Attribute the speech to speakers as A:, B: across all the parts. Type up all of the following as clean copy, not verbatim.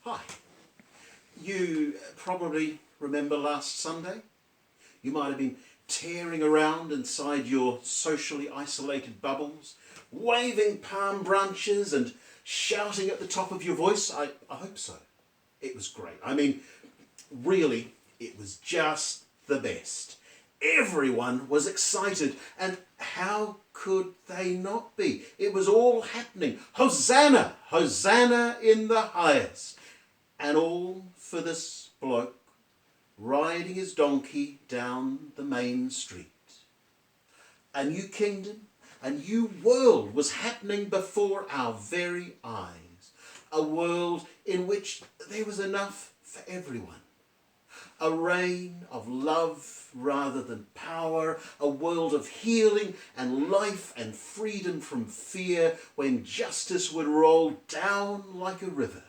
A: Hi. You probably remember last Sunday? You might have been tearing around inside your socially isolated bubbles, waving palm branches and shouting at the top of your voice. I hope so. It was great. I mean, really, it was just the best. Everyone was excited, and how could they not be? It was all happening. Hosanna! Hosanna in the highest. And all for this bloke riding his donkey down the main street. A new kingdom, a new world was happening before our very eyes. A world in which there was enough for everyone. A reign of love rather than power, a world of healing and life and freedom from fear, when justice would roll down like a river.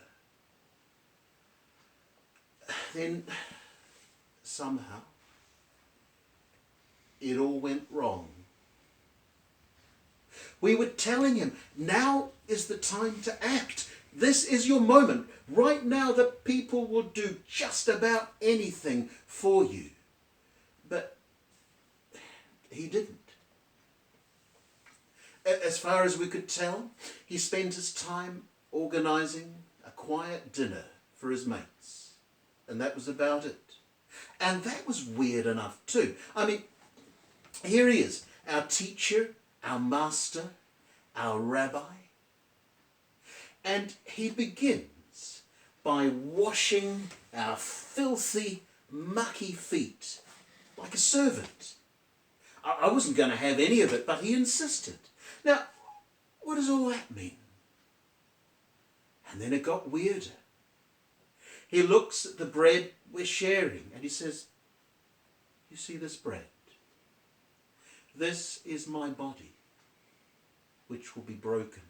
A: Then, somehow, it all went wrong. We were telling him, now is the time to act. This is your moment. Right now, the people will do just about anything for you. But he didn't. As far as we could tell, he spent his time organising a quiet dinner for his mates. And that was about it. And that was weird enough too. I mean, here he is, our teacher, our master, our rabbi. And he begins by washing our filthy, mucky feet like a servant. I wasn't going to have any of it, but he insisted. Now, what does all that mean? And then it got weirder. He looks at the bread we're sharing and he says, you see this bread? This is my body, which will be broken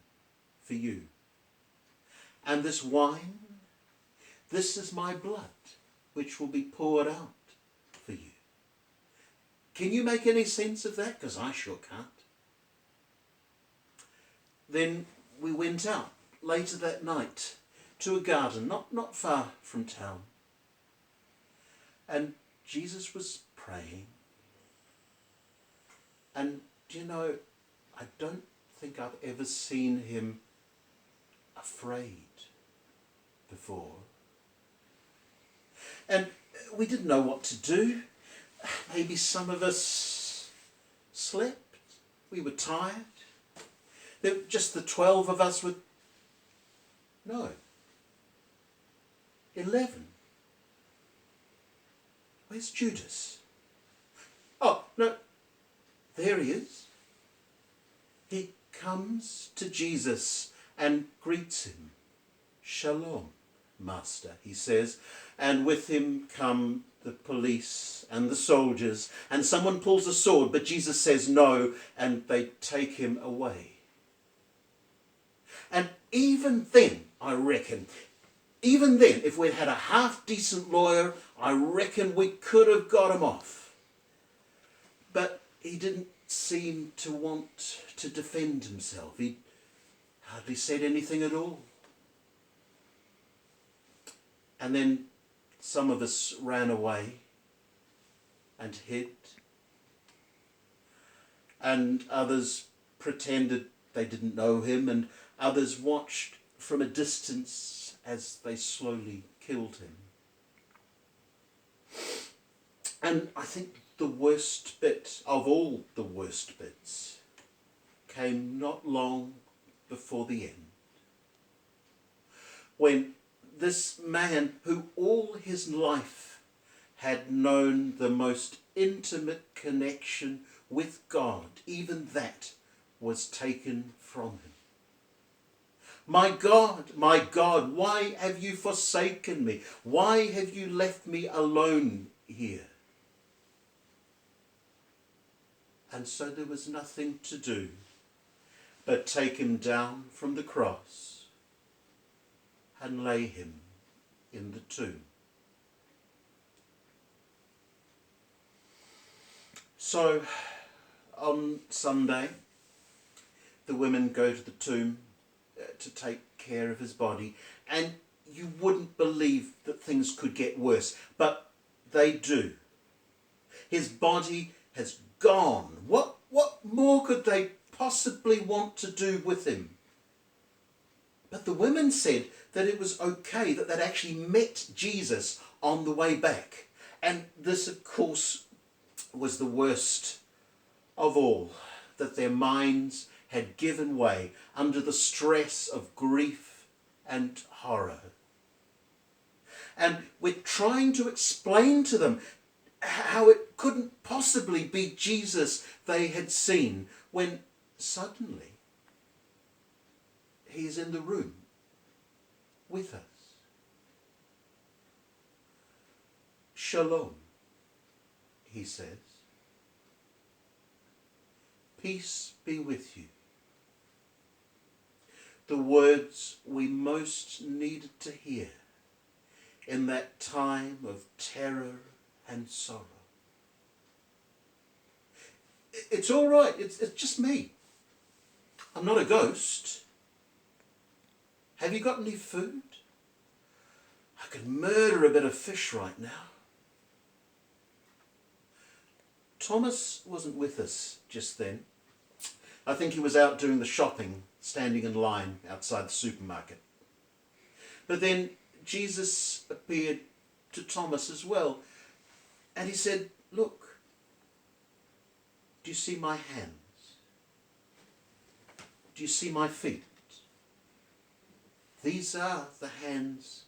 A: for you. And this wine, this is my blood, which will be poured out for you. Can you make any sense of that? Because I sure can't. Then we went out later that night to a garden not far from town. And Jesus was praying. And, you know, I don't think I've ever seen him afraid before. And we didn't know what to do. Maybe some of us slept. We were tired. Just the 12 of us were... No. 11. Where's Judas? Oh, no. There he is. He comes to Jesus and greets him. Shalom, Master, he says. And with him come the police and the soldiers. And someone pulls a sword, but Jesus says no, and they take him away. And even then, I reckon, even then, if we'd had a half-decent lawyer, I reckon we could have got him off. But he didn't seem to want to defend himself. He hardly said anything at all. And then some of us ran away and hid. And others pretended they didn't know him, and others watched from a distance as they slowly killed him. And I think the worst bit of all the worst bits came not long before the end. When this man, who all his life had known the most intimate connection with God, even that was taken from him. My God, why have you forsaken me? Why have you left me alone here? And so there was nothing to do but take him down from the cross and lay him in the tomb. So on Sunday, the women go to the tomb to take care of his body. And you wouldn't believe that things could get worse, but they do. His body has gone. What more could they possibly want to do with him? But the women said that it was okay, that they'd actually met Jesus on the way back. And this, of course, was the worst of all, that their minds had given way under the stress of grief and horror. And we're trying to explain to them how it couldn't possibly be Jesus they had seen, when suddenly he's in the room with us. Shalom, he says. Peace be with you. The words we most needed to hear in that time of terror and sorrow. It's all right, it's just me. I'm not a ghost. Have you got any food? I could murder a bit of fish right now. Thomas wasn't with us just then. I think he was out doing the shopping, standing in line outside the supermarket. But then Jesus appeared to Thomas as well, and he said, "Look, do you see my hands? Do you see my feet? These are the hands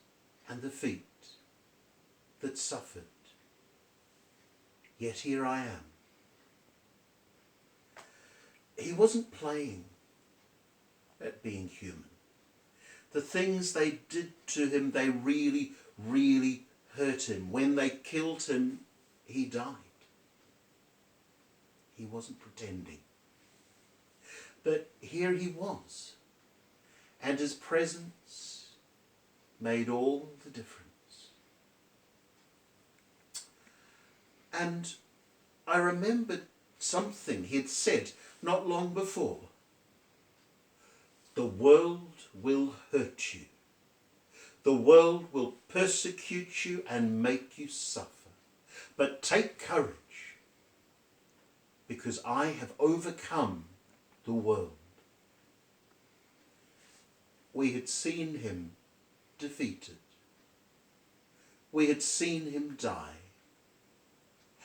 A: and the feet that suffered. Yet here I am." He wasn't playing at being human. The things they did to him, they really, really hurt him. When they killed him, he died. He wasn't pretending. But here he was, and his presence made all the difference. And I remembered something he had said not long before. The world will hurt you. The world will persecute you and make you suffer. But take courage, because I have overcome the world. We had seen him defeated. We had seen him die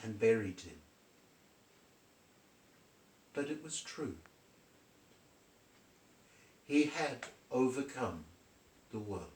A: and buried him. But it was true. He had overcome the world.